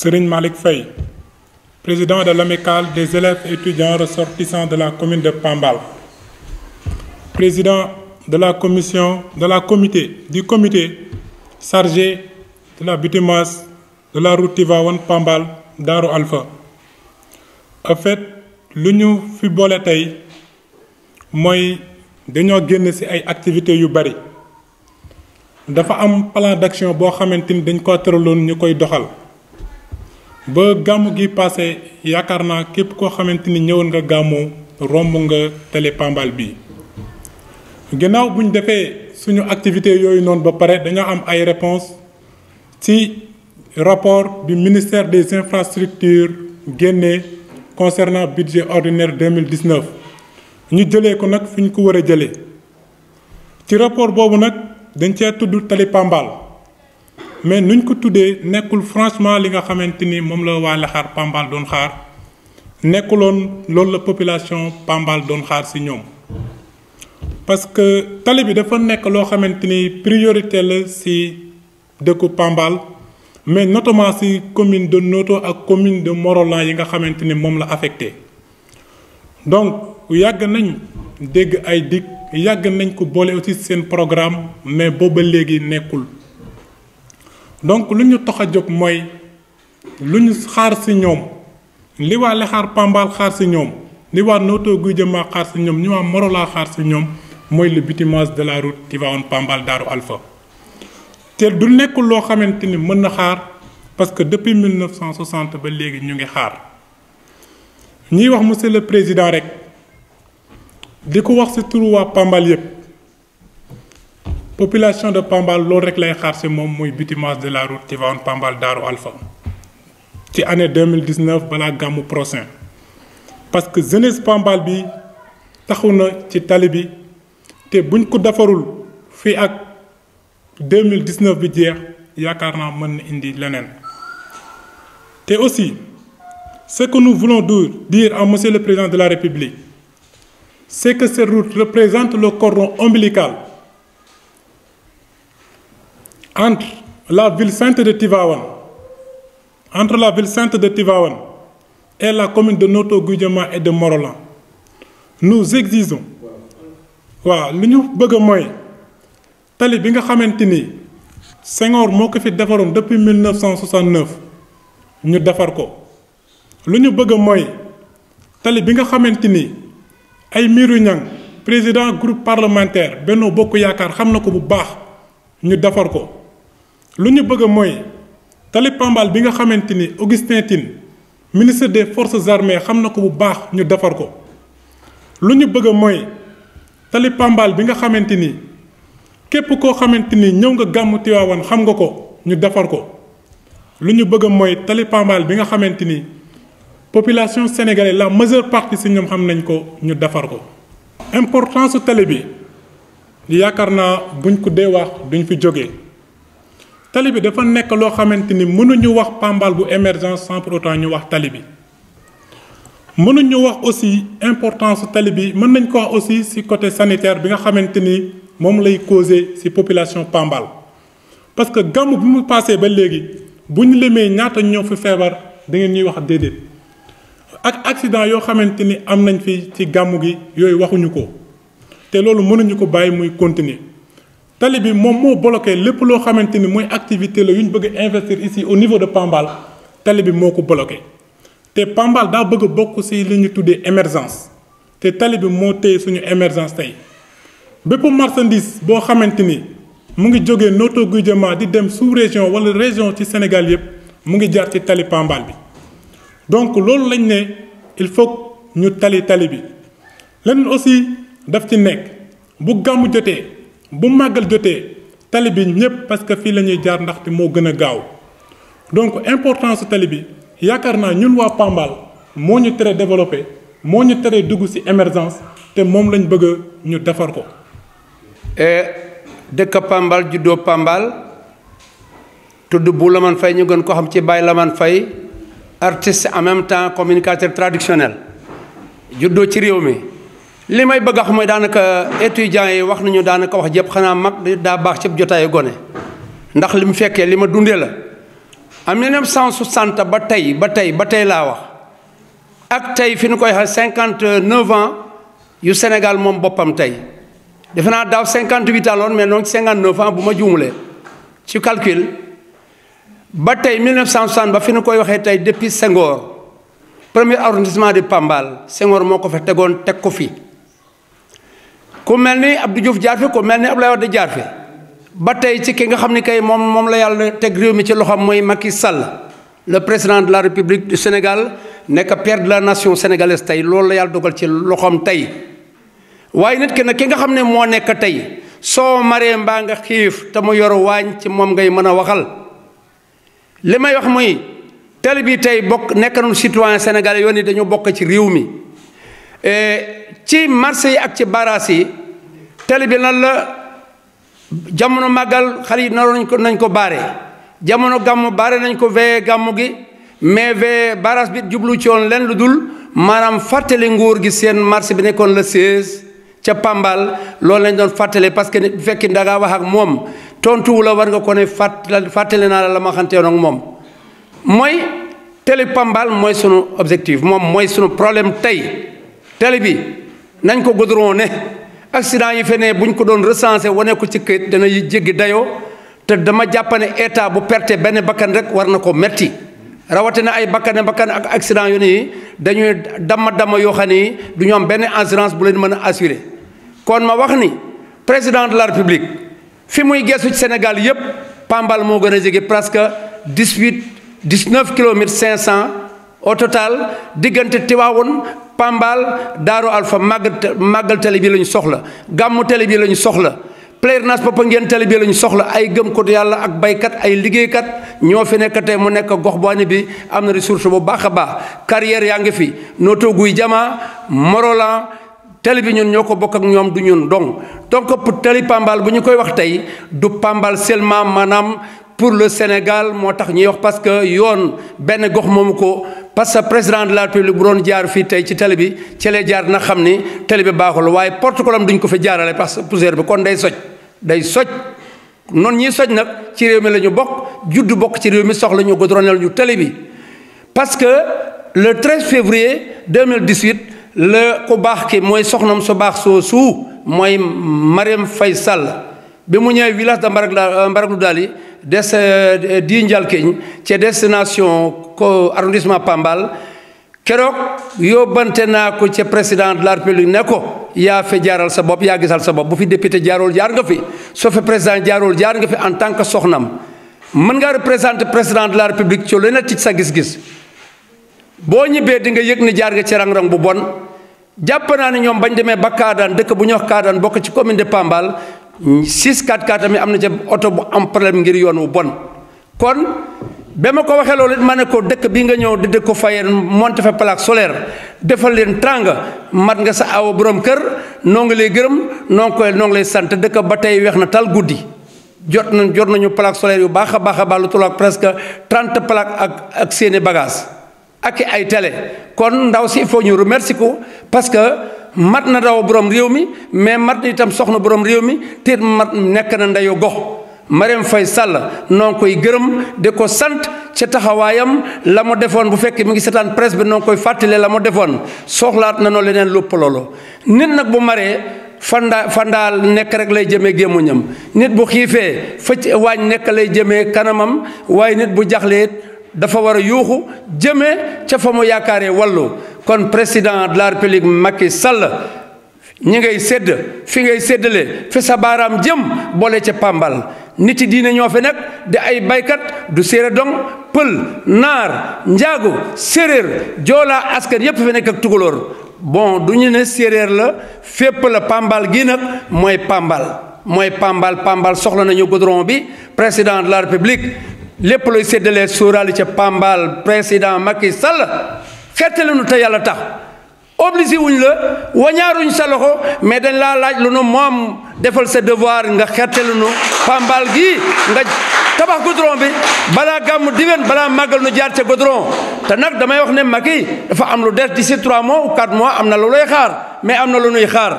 Serigne Malick Faye, président de l'amicale des élèves et étudiants ressortissants de la commune de Pambal, président de la du comité chargé de la bitumage de la route Tivaouane Pambal Darou Alpha. En fait, lu ñu fi boole tey mooy dañoo génn ci ay activités yu bari. Dafa am plan d'action boo xamante ni dañ ko tëraloon ñu koy doxal ba gàmmu gi passé yaakaar naa képp koo xamante ni ñëwoon nga gàmmu romb nga télé Pambal bi. Gannaaw bu ñu defee suñu activité yooyu noonu ba pare dañoo am ay réponses ci rapport du ministère des infrastructures génnee concernant budget ordinaire 2019 ñu jëlee ko nag fi ñu ko war a jëlee ci rapport boobu nag dañ cee tudd tali Pambal mais nuñ ko tuddee nekkul franchement li nga xamante ni moom la waa Lexaar Pambal doon xaar nekkuloon loolu la population Pambal doon xaar ci ñoom parce que tali bi dafa nekk loo xamante ni priorité la ci dëkku Pambal mais notamment ci commune de Noto ak commune de Morolan yi nga xamante ni moom la affecté donc yàgg nañ dégg ay dig yàgg nañ ko boole aussi seen programme mais booba léegi nekkul donc lu ñu tax a jóg mooy lu ñu xaar ci ñoom li waa Lexaar Pambal xaar ci ñoom li waa Noto Guy Jëma xaar ci ñoom ñi waa Morolan xaar ci ñoom mooy le bitumage de la route Tivaouane Pambal Darou Alpha te du nekkul loo xamante ni mën na xaar parce que depuis 1960 ba léegi ñu ngi xaar ñiy wax monsieur le président rek di ko wax ci turu waa Pambal yépp population de Pambal loolu rek lay xaar ci moom muy bitumage de la route Tivaouane Pambal Darou Alpha ci année 2019 balaa gàmmu prochain parce que jeunesse Pambal bi taxu na ci tali bi te buñ ko defarul fii ak 2019 bi jeex yaakaar naa mën na indi leneen te aussi ce que nous voulons dire à monsieur le président de la République c'est que cette route représente le cordon ombilical entre la ville sainte de Tivaouane et la commune de Noto Guy Jëma et de Morolan nous exigeons waaw lu ñu bëgg mooy tali bi nga xamante ni Senghor moo ko fi defaroon depuis 1969 ñu defar ko lu ñu bëgg mooy tali bi nga xamante ni ay Mirou Niang président groupe parlementaire Benno Bokk Yaakaar xam na ko bu baax ñu defar ko lu ñu bëgg mooy tali Pambal bi nga xamante ni Augustin Tine ministre des forces armées xam na ko bu baax ñu defar ko lu ñu bëgg mooy tali Pambal bi nga xamante ni képp koo xamante ni ñëw nga gàmmu Tivaouane xam nga ko ñu defar ko lu ñu bëgg mooy tali Pambal bi nga xamante ni population sénégalaise la majeure partie ci ñoom xam nañ ko ñu defar ko. importance su tali bi yaakaar naa buñ ko dee wax duñ fi jógee tali bi dafa nekk loo xamante ni mënuñu wax Pambal bu émergence sans pour autant ñu wax tali bi. mënuñu wax aussi importance su tali bi mën nañ ko wax aussi ci côté sanitaire bi nga xamante ni moom lay causer ci population Pambal parce que gàmmu bi mu passé ba léegi bu ñu lemee ñaata ñoo fi feebar da ngeen ñuy wax déedéet ak accident yoo xamante ni am nañ fi ci gàmmu gi yooyu waxuñu ko te loolu mënuñu ko bàyyi muy continuer tali bi moom moo bloqué lépp loo xamante ni mooy activité la yu ñu bëgg a investir ici au niveau de Pambal tali bi moo ko bloqué te Pambal daa bëgg a bokk ci li ñu tuddee émergence te tali bi moo téye suñu émergence tey bépp marchandise boo xamante ni mu ngi jógee Noto Guy Jëma di dem sous région wala région ci Sénégal yépp mu ngi jaar ci tali Pambal bi donc loolu lañ ne il faut ñu tali bi leneen aussi daf ci nekk bu gàmmu jotee bu màggal jotee tali bi ñépp parce que fii la ñuy jaar ndaxte moo gën a gaaw donc importance tali bi yaakaar naa ñun waa Pambal moo ñu tere développé moo ñu tere dugg ci émergence te moom lañ bëgg ñu defar ko. dëkk Pambal juddoo Pambal tudd bu Lamane Faye ñu gën ko xam ci Baye Lamane Faye artiste en même temps communicateur traditionnel juddoo ci réew mi li may bëgg a xam mooy daanaka étudiants yi wax nañu daanaka wax jëpp xanaa mag daa baax ci jotaayu gone ndax li mu fekkee li ma dundee la en 1960 ba tey laa wax ak tey fi ñu koy wax 59 ans yu Sénégal moom boppam tey defe naa daaw 58 ans loon mais noonu 59 ans bu ma juumulee ci calcul ba tey 1960 ba fi ñu koy waxee tey depuis Senghor premier arrondissement de Pambal Senghor moo ko fa tegoon teg ko fi ku mel ni Abdou Diouf jaar fi ku mel ni Abdoulaye Wade jaar fi ba tey ci ki nga xam ni kay moom la yàlla teg réew mi ci loxoom mooy Macky Sall le président de la République du Sénégal nekk père de la nation sénégalaise tey loolu la yàlla dogal ci loxoom tey waaye nit ki nag ki nga xam ne moo nekk tey soo maree mbaa nga xiif te mu yor waañ ci moom ngay mën a waxal li may wax muy télé bi tey bokk nekk nañu citoyen sénégalais yoon yi dañu bokk ci réew mi ci marché yi ak ci baraas yi télé bi lan la jamono màggal xale yi nañ ko baare jamono gàmmu baare nañ ko veye gàmmu gi mais veye baraas bi jublu ci woon leen lu dul maanaam fàttali nguur gi seen marché bi nekkoon le 16 ca Pambal loolu lañ doon fàttale parce que nit bu fekki da ngaa wax ak moom tontuwu la war nga ko ne fàttale naa la ma xanteewoon ak moom mooy télé Pambal mooy sunu objectif moom mooy sunu problème tey télé bi nañ ko goudron ne accident yi fe ne buñ ko doon recensé wane ko ci këyit dana jéggi dayoo te dama jàpp ne état bu perte benn bakkan rek war na ko metti rawatina ay bakkan ak accident yu nii dañuy dama yoo xam ni du ñu am benn assurance bu leen mën a assuré kon ma wax ni président de la république fi muy geesu ci Sénégal yépp Pambal moo gën a jege presque 19 kilomètres 500 au total diggante Tivaouane Pambal Daaru Alpha màggal télé bi lañu soxla gàmmu télé bi lañu soxla pèlerinage Popenguine télé bi lañu soxla ay gëm ko yàlla ak baykat ay liggéeykat ñoo fi nekk tey mu nekk gox boo ne bi am na ressource bu baax a baax carrière yaa ngi fi Notto Gouye Diama Morolan télé bi ñun ñoo ko bokk ak ñoom du ñun donc pour télé Pambal bu ñu koy wax tey du Pambal seulement maanaam pour le Sénégal moo tax ñuy wax parce que yoon benn gox moomu ko parce que président de la République bu doon jaar fii tey ci télé bi ci lay jaar na xam ni télé bi baaxul waaye protocole am duñ ko fi jaarale parce que poussière bi kon day soj noonu ñiy soj nag ci réew mi la ñu bokk juddu bokk ci réew mi soxla ñu goudronel ñu télé bi parce que le 13 février 2018 la ku baax ki mooy soxnam su baax soosu mooy Marième Faye Sall bi mu ñëwee village de Mbaraglu Daali di Njalkeñ ci destination ko arrondissement Pambal keroog yóbbante naa ko ci président de la république ne ko yaa fi jaaral sa bopp yaa gisal sa bopp bu fi député jaarul jaar nga fi soo fi président jaarul jaar nga fi en tant que soxnam mën nga représenter président de la république ci lu ne ci sa gis-gis boo ñibbee di nga yëg ni jaar nga ci rang-rang bu bon jàpp naa ne ñoom bañ demee ba Kaadaan dëkk bu ñuy wax Kaadaan bokk ci commune de Pambal 6-4 tamit am na ca oto bu am problème ngir yoon wu bon kon ba ma ko waxee loolu it ma ne ko dëkk bi nga ñëw di dëkk ko fayeen monté fa plaque solaire defal leen tranga mat nga sa awa borom kër noo ngi lay gërëm noo ngi lay sant dëkk ba tey weex na tal guddi jot nañu plaque solaire yu baax a baax lu tolloog presque 30 plaque ak seeni bagage ak ay télé kon ndaw si il faut ñu remercier ko parce que mat na daw borom réew mi mais mat na itam soxna borom réew mi te mat nekk na ndeyu gox Marième Faye Sall noo ngi koy gërëm di ko sant ci taxawaayam la mu defoon bu fekkee mi ngi seetaan presse bi noo ngi koy fàttali la mu defoon soxlaat na noo leneen lépp loolu nit nag bu maree fandaal nekk rek lay jëmee gémmuñam nit bu xiifee fëcc waañ nekk lay jëmee kanamam waaye nit bu jaxlee dafa war a yuuxu jëmee ca fa mu yaakaaree wallu kon président de la république Macky Sall ñi ngay sédd fi ngay séddale fi sa baaraam jëm boole ca Pambal nit yi diine ñoo fi nekk di ay baykat du séeréer dong pël naar njaago séeréer joolaa askan yépp fi nekk ak tukulóor bon du ñu ne séeréer la fépp la Pambal gi nag mooy Pambal soxla nañu goudron bi président de la république lépp looy séddalee sóoraale ca Pambal président Macky Sall xettali nu te yàlla tax obligé wuñ la wañaaruñ sa loxo mais dañ laa laaj lu nu moom defal sa devoir nga xettali nu Pambal gi nga tabax goudron bi balaa gàmmu diwen balaa màggal nu jaar ca goudron te nag damay wax ne Macky dafa am lu des d'ici 3 mois ou 4 mois am na lu lay xaar mais am na lu nuy xaar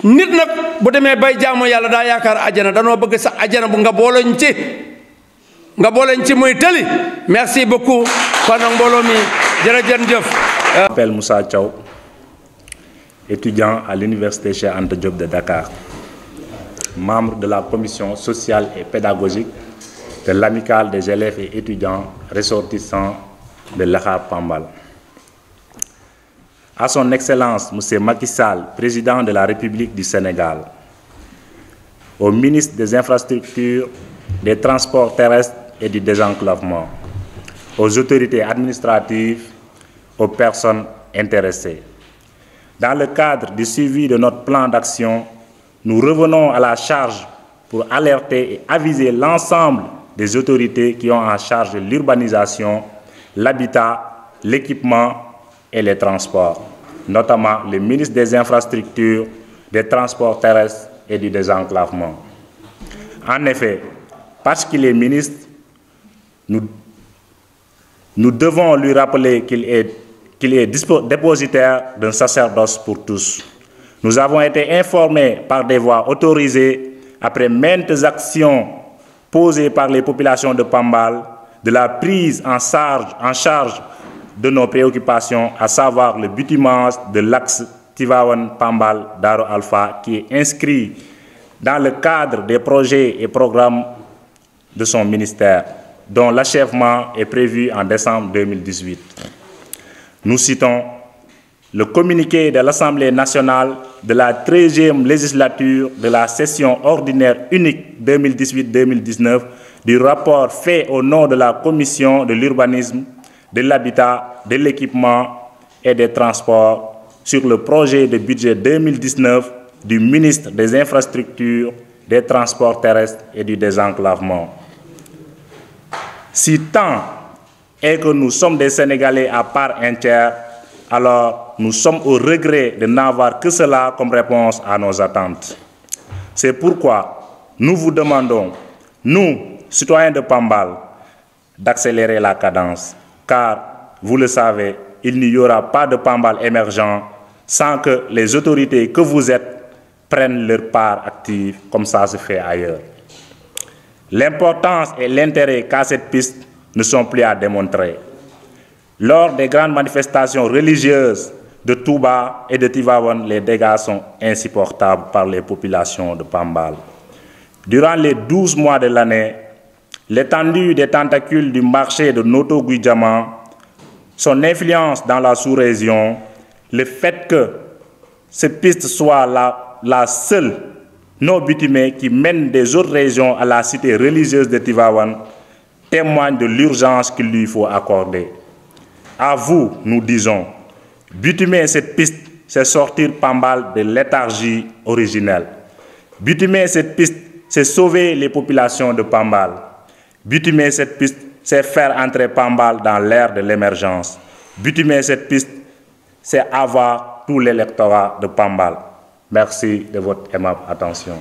nit nag bu demee bay jaamu yàlla daa yaakaar ajana danoo bëgg sax ajana bu nga booloñ ci nga booleñ ci muy tëli merci beaucoup kon nag mbooloo mi jërëjëf. Je m'appelle Moussa Thiaw, étudiant à l'université Cheikh Anta Diop de Dakar, membre de la commission sociale et pédagogique de l'amicale des élèves et étudiants ressortissants de l'Akhar Pambal. À son Excellence M. Macky Sall, président de la République du Sénégal, au ministre des Infrastructures, des Transports terrestres et du Désenclavement, aux autorités administratives, aux personnes intéressées. Dans le cadre du suivi de notre plan d'action, nous revenons à la charge pour alerter et aviser l'ensemble des autorités qui ont en charge l'urbanisation, l'habitat, l'équipement et les transports, notamment le ministre des Infrastructures, des Transports terrestres et du Désenclavement. En effet, parce qu'il est ministre, nous devons lui rappeler qu'il est dépositaire d'un sacerdoce pour tous. Nous avons été informés par des voies autorisées, après maintes actions posées par les populations de Pambal, de la prise en charge de nos préoccupations, à savoir le bitumage de l'axe Tivaouane-Pambal-Daro Alpha, qui est inscrit dans le cadre des projets et programmes de son ministère, dont l'achèvement est prévu en décembre 2018. Nous citons le communiqué de l'Assemblée nationale de la 13e législature de la session ordinaire unique 2018-2019 du rapport fait au nom de la Commission de l'urbanisme, de l'habitat, de l'équipement et des transports sur le projet de budget 2019 du ministre des Infrastructures, des Transports terrestres et du Désenclavement. Si tant est que nous sommes des Sénégalais à part entière, alors nous sommes au regret de n'avoir que cela comme réponse à nos attentes. C'est pourquoi nous vous demandons, nous, citoyens de Pambal, d'accélérer la cadence, car, vous le savez, il n'y aura pas de Pambal émergent sans que les autorités que vous êtes prennent leur part active, comme ça se fait ailleurs. L'importance et l'intérêt qu'a cette piste ne sont plus à démontrer. Lors des grandes manifestations religieuses de Touba et de Tivaouane, les dégâts sont insupportables par les populations de Pambal. Durant les 12 mois de l'année, l'étendue des tentacules du marché de Noto Guidjama, son influence dans la sous-région, le fait que cette piste soit la seule non bitumée qui mène des autres régions à la cité religieuse de Tivaouane, témoigne de l'urgence qu'il lui faut accorder. À vous, nous disons, bitumer cette piste, c'est sortir Pambal de léthargie originelle. Bitumer cette piste, c'est sauver les populations de Pambal. Bitumer cette piste, c'est faire entrer Pambal dans l'ère de l'émergence. Bitumer cette piste, c'est avoir tout l'électorat de Pambal. Merci de votre aimable attention.